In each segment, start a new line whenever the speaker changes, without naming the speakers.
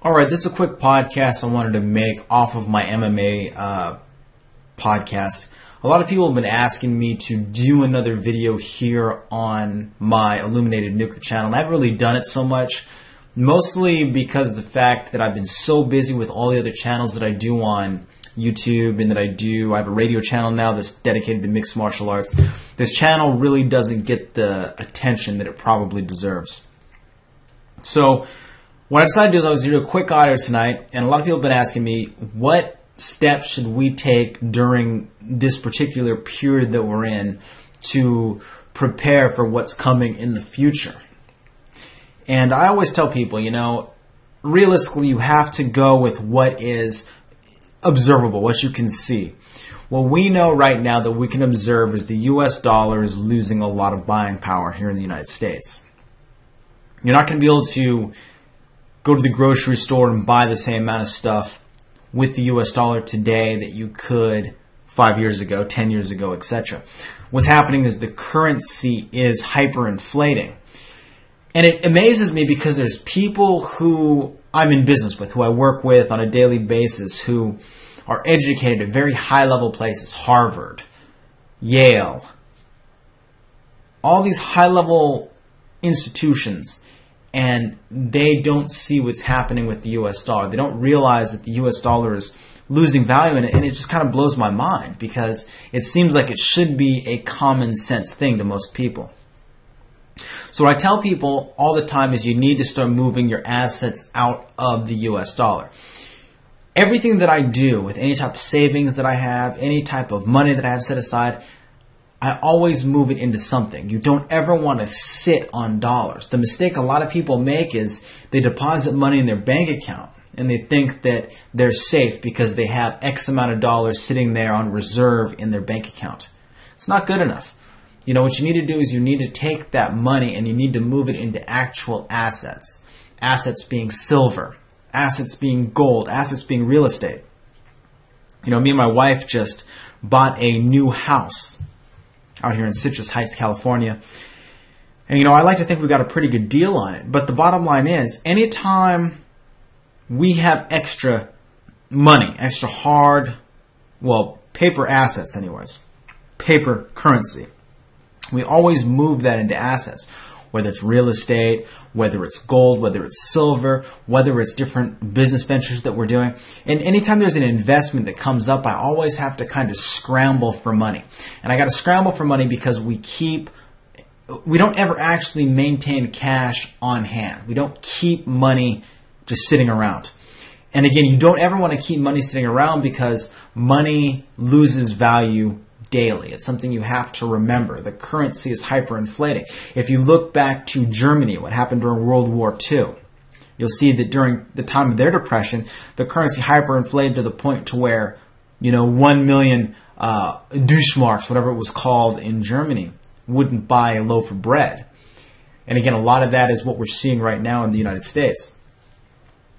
All right, this is a quick podcast I wanted to make off of my MMA podcast. A lot of people have been asking me to do another video here on my Illuminated Nuker channel, and I haven't really done it so much, mostly because of the fact that I've been so busy with all the other channels that I do on YouTube and that I have a radio channel now that's dedicated to mixed martial arts. This channel really doesn't get the attention that it probably deserves. So what I decided to do is I was going to do a quick audio tonight, and a lot of people have been asking me, what steps should we take during this particular period that we're in to prepare for what's coming in the future? And I always tell people, realistically, you have to go with what is observable, what you can see. What we know right now that we can observe is the US dollar is losing a lot of buying power here in the United States. You're not going to be able to go to the grocery store and buy the same amount of stuff with the US dollar today that you could 5 years ago, 10 years ago, etc. What's happening is the currency is hyperinflating. And it amazes me because there's people who I'm in business with, who I work with on a daily basis, who are educated at very high-level places, Harvard, Yale, all these high-level institutions, and they don't see what's happening with the US dollar. They don't realize that the US dollar is losing value in it, and it just kind of blows my mind because it seems like it should be a common sense thing to most people. So what I tell people all the time is you need to start moving your assets out of the US dollar. Everything that I do with any type of savings that I have, any type of money that I have set aside, I always move it into something. You don't ever want to sit on dollars. The mistake a lot of people make is they deposit money in their bank account and they think that they're safe because they have X amount of dollars sitting there on reserve in their bank account. It's not good enough. What you need to do is you need to take that money and you need to move it into actual assets. Assets being silver, assets being gold, assets being real estate. Me and my wife just bought a new house out here in Citrus Heights, California. And I like to think we got a pretty good deal on it. But the bottom line is, anytime we have extra money, extra paper assets anyways, paper currency, we always move that into assets, whether it's real estate, whether it's gold, whether it's silver, whether it's different business ventures that we're doing. And anytime there's an investment that comes up, I always have to kind of scramble for money. And I got to scramble for money because we don't ever actually maintain cash on hand. We don't keep money just sitting around. And again, you don't ever want to keep money sitting around because money loses value daily. It's something you have to remember. The currency is hyperinflating. If you look back to Germany, what happened during World War II, you'll see that during the time of their depression, the currency hyperinflated to the point to where, 1 million Deutschmarks, whatever it was called in Germany, wouldn't buy a loaf of bread. And again, a lot of that is what we're seeing right now in the United States.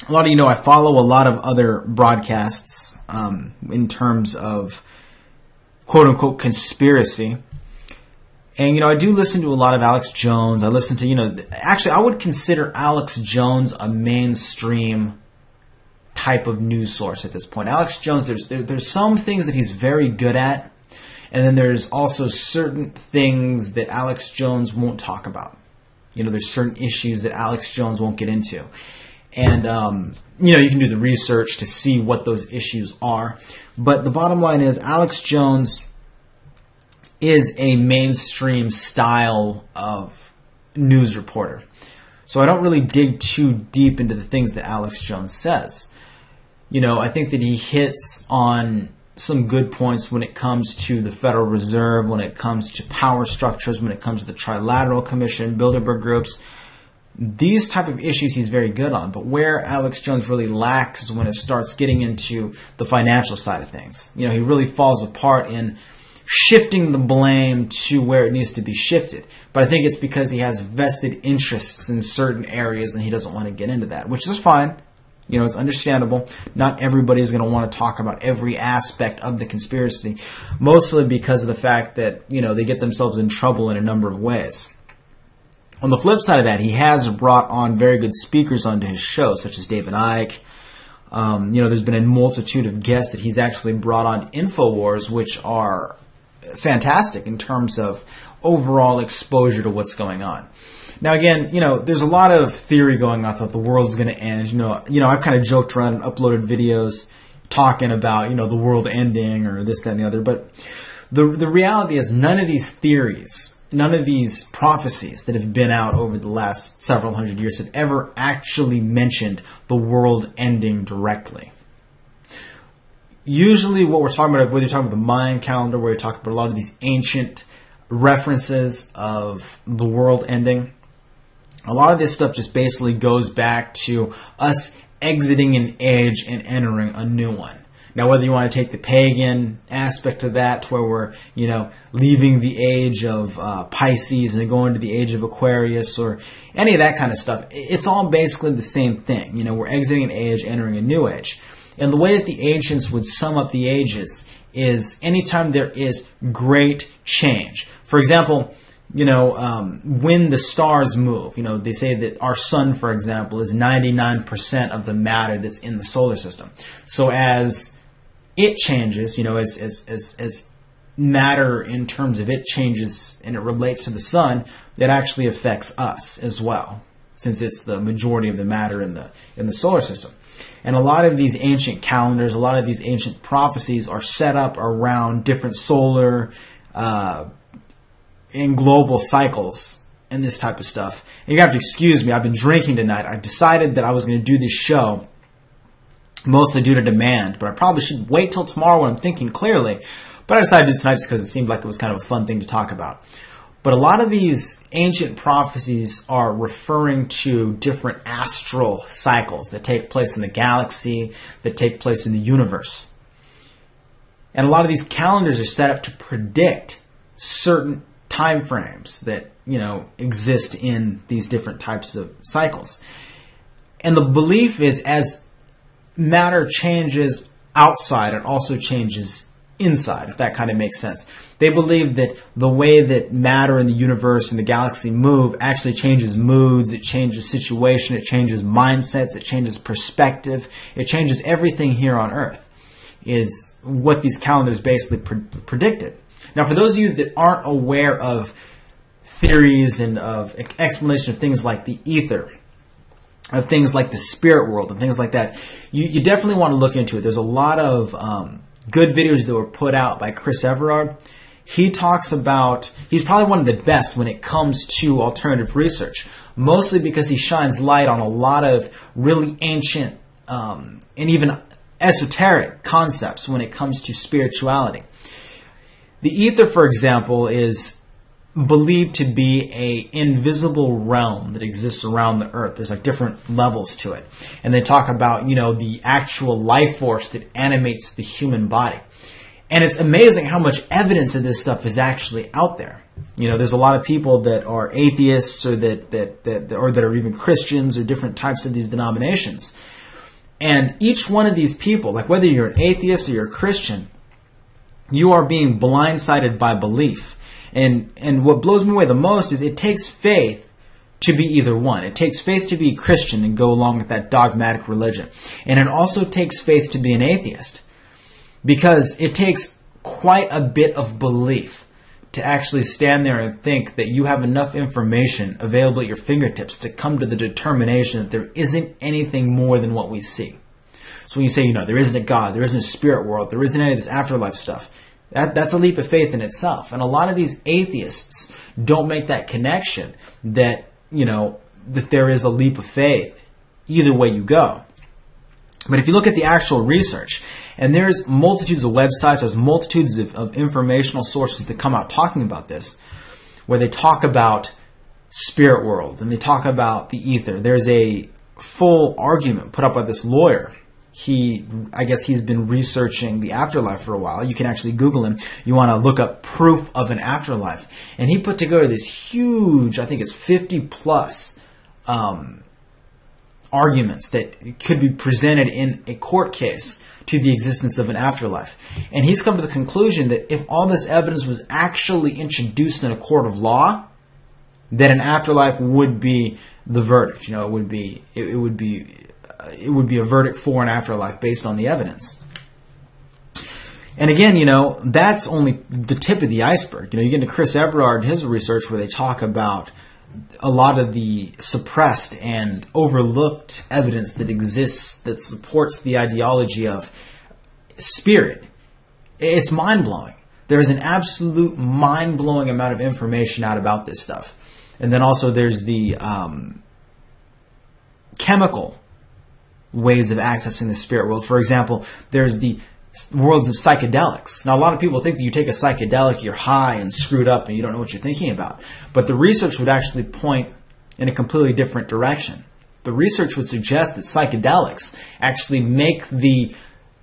A lot of I follow a lot of other broadcasts in terms of quote-unquote conspiracy. And, I do listen to a lot of Alex Jones. I listen to, actually, I would consider Alex Jones a mainstream type of news source at this point. Alex Jones, there's some things that he's very good at, and then there's also certain things that Alex Jones won't talk about. There's certain issues that Alex Jones won't get into. And, you can do the research to see what those issues are. But the bottom line is Alex Jones is a mainstream style of news reporter. So I don't really dig too deep into the things that Alex Jones says. I think that he hits on some good points when it comes to the Federal Reserve, when it comes to power structures, when it comes to the Trilateral Commission, Bilderberg groups. These type of issues he's very good on, but where Alex Jones really lacks is when it starts getting into the financial side of things. He really falls apart in shifting the blame to where it needs to be shifted. But I think it's because he has vested interests in certain areas and he doesn't want to get into that, which is fine. It's understandable. Not everybody is going to want to talk about every aspect of the conspiracy, mostly because of the fact that, they get themselves in trouble in a number of ways. On the flip side of that, he has brought on very good speakers onto his show, such as David Icke. There's been a multitude of guests that he's actually brought on InfoWars, which are fantastic in terms of overall exposure to what's going on. Now, again, there's a lot of theory going on that the world's going to end. I've kind of joked around and uploaded videos talking about, the world ending or this, that, and the other. But the reality is none of these theories, none of these prophecies that have been out over the last several hundred years have ever actually mentioned the world ending directly. Usually what we're talking about, whether you're talking about the Mayan calendar, where you're talking about a lot of these ancient references of the world ending, a lot of this stuff just basically goes back to us exiting an age and entering a new one. Now, whether you want to take the pagan aspect of that, to where we're, leaving the age of Pisces and going to the age of Aquarius, or any of that kind of stuff, it's all basically the same thing. We're exiting an age, entering a new age. And the way that the ancients would sum up the ages is anytime there is great change. For example, when the stars move, they say that our sun, for example, is 99% of the matter that's in the solar system. So as it changes, as matter in terms of it changes and it relates to the sun, that actually affects us as well, since it's the majority of the matter in the solar system. And a lot of these ancient calendars, a lot of these ancient prophecies are set up around different solar and global cycles and this type of stuff. And you have to excuse me, I've been drinking tonight. I decided that I was going to do this show mostly due to demand, but I probably should wait till tomorrow when I'm thinking clearly. But I decided to do it tonight just because it seemed like it was kind of a fun thing to talk about. But a lot of these ancient prophecies are referring to different astral cycles that take place in the galaxy, that take place in the universe. And a lot of these calendars are set up to predict certain time frames that, exist in these different types of cycles. And the belief is as matter changes outside, it also changes inside, if that kind of makes sense. They believe that the way that matter in the universe and the galaxy move actually changes moods, it changes situation, it changes mindsets, it changes perspective, it changes everything here on Earth, is what these calendars basically predicted. Now, for those of you that aren't aware of theories and of explanation of things like the ether, of things like the spirit world and things like that, you definitely want to look into it. There's a lot of good videos that were put out by Chris Everard. He talks about, he's probably one of the best when it comes to alternative research, mostly because he shines light on a lot of really ancient and even esoteric concepts when it comes to spirituality. The ether, for example, is believed to be an invisible realm that exists around the earth. There's like different levels to it. And they talk about, the actual life force that animates the human body. And it's amazing how much evidence of this stuff is actually out there. There's a lot of people that are atheists or that are even Christians or different types of these denominations. And each one of these people, like whether you're an atheist or you're a Christian, you are being blindsided by belief. And what blows me away the most is it takes faith to be either one. It takes faith to be a Christian and go along with that dogmatic religion. And it also takes faith to be an atheist, because it takes quite a bit of belief to actually stand there and think that you have enough information available at your fingertips to come to the determination that there isn't anything more than what we see. So when you say, there isn't a God, there isn't a spirit world, there isn't any of this afterlife stuff, that's a leap of faith in itself. And a lot of these atheists don't make that connection that, that there is a leap of faith either way you go. But if you look at the actual research, and there's multitudes of websites, there's multitudes of informational sources that come out talking about this, where they talk about spirit world and they talk about the ether. There's a full argument put up by this lawyer. I guess he's been researching the afterlife for a while. You can actually Google him. You want to look up proof of an afterlife. And he put together this huge, I think it's 50 plus arguments that could be presented in a court case to the existence of an afterlife. And he's come to the conclusion that if all this evidence was actually introduced in a court of law, that an afterlife would be the verdict. It would be a verdict for an afterlife based on the evidence. And again, that's only the tip of the iceberg. You get into Chris Everard and his research where they talk about a lot of the suppressed and overlooked evidence that exists that supports the ideology of spirit. It's mind-blowing. There's an absolute mind-blowing amount of information out about this stuff. And then also there's the chemical ways of accessing the spirit world. For example, there's the worlds of psychedelics. Now, a lot of people think that you take a psychedelic, you're high and screwed up and you don't know what you're thinking about. But the research would actually point in a completely different direction. The research would suggest that psychedelics actually make the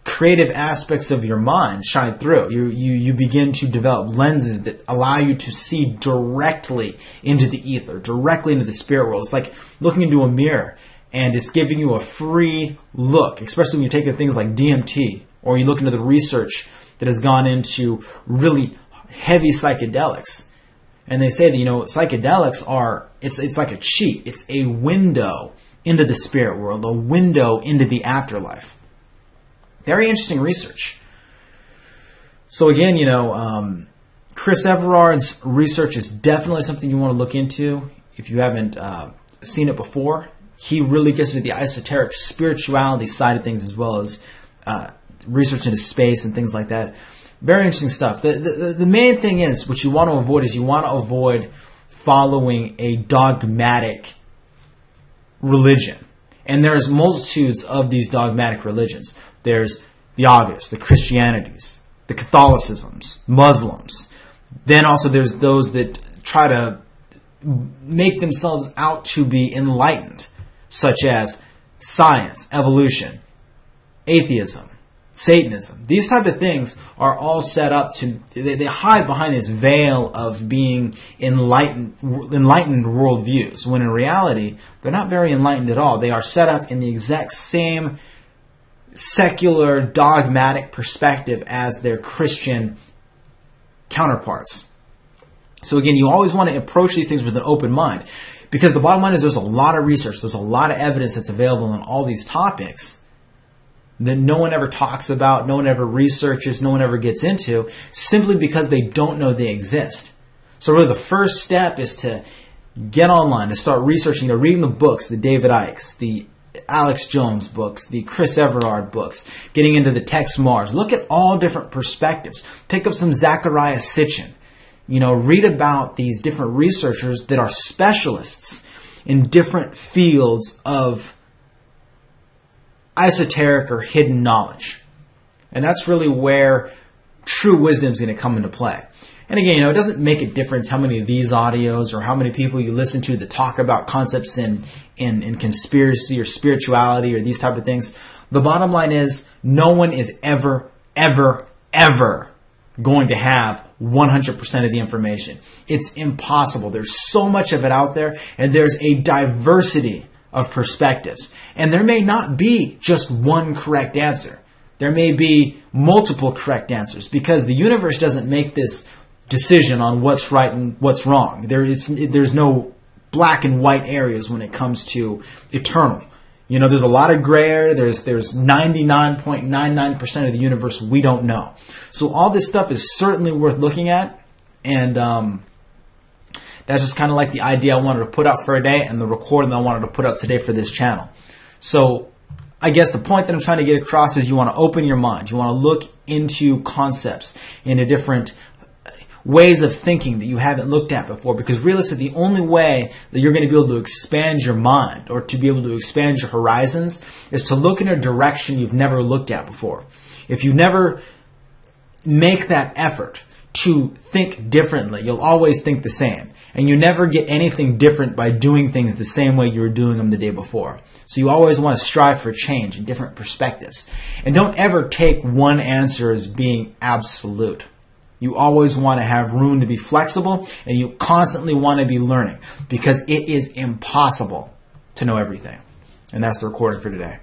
creative aspects of your mind shine through. You begin to develop lenses that allow you to see directly into the ether, directly into the spirit world. It's like looking into a mirror and it's giving you a free look, especially when you're taking things like DMT, or you look into the research that has gone into really heavy psychedelics. And they say that, psychedelics are, it's like a cheat. It's a window into the spirit world, a window into the afterlife. Very interesting research. So again, Chris Everard's research is definitely something you want to look into if you haven't seen it before. He really gets into the esoteric spirituality side of things as well as research into space and things like that. Very interesting stuff. The main thing is, what you want to avoid is you want to avoid following a dogmatic religion. And there's multitudes of these dogmatic religions. There's the obvious, the Christianities, the Catholicisms, Muslims. Then also there's those that try to make themselves out to be enlightened, such as science, evolution, atheism, Satanism. These type of things are all set up to, they hide behind this veil of being enlightened worldviews, when in reality, they're not very enlightened at all. They are set up in the exact same secular, dogmatic perspective as their Christian counterparts. So again, you always want to approach these things with an open mind, because the bottom line is there's a lot of research, there's a lot of evidence that's available on all these topics that no one ever talks about, no one ever researches, no one ever gets into, simply because they don't know they exist. So really the first step is to get online, to start researching, to reading the books, the David Icke, the Alex Jones books, the Chris Everard books, getting into the Tex Mars. Look at all different perspectives. Pick up some Zecharia Sitchin. Read about these different researchers that are specialists in different fields of esoteric or hidden knowledge. And that's really where true wisdom is going to come into play. And again, it doesn't make a difference how many of these audios or how many people you listen to that talk about concepts in conspiracy or spirituality or these type of things. The bottom line is no one is ever going to have 100% of the information. It's impossible. There's so much of it out there, and there's a diversity of perspectives. And there may not be just one correct answer. There may be multiple correct answers, because the universe doesn't make this decision on what's right and what's wrong. There's no black and white areas when it comes to eternal. There's a lot of gray area. There's 99.99% of the universe we don't know. So all this stuff is certainly worth looking at. And that's just kind of like the idea I wanted to put out for a day, and the recording that I wanted to put out today for this channel. So I guess the point that I'm trying to get across is you want to open your mind. You want to look into concepts, into different ways of thinking that you haven't looked at before, because realistically the only way that you're going to be able to expand your mind or to be able to expand your horizons is to look in a direction you've never looked at before. If you never make that effort to think differently, you'll always think the same, and you never get anything different by doing things the same way you were doing them the day before. So you always want to strive for change and different perspectives, and don't ever take one answer as being absolute. You always want to have room to be flexible, and you constantly want to be learning, because it is impossible to know everything. And that's the recording for today.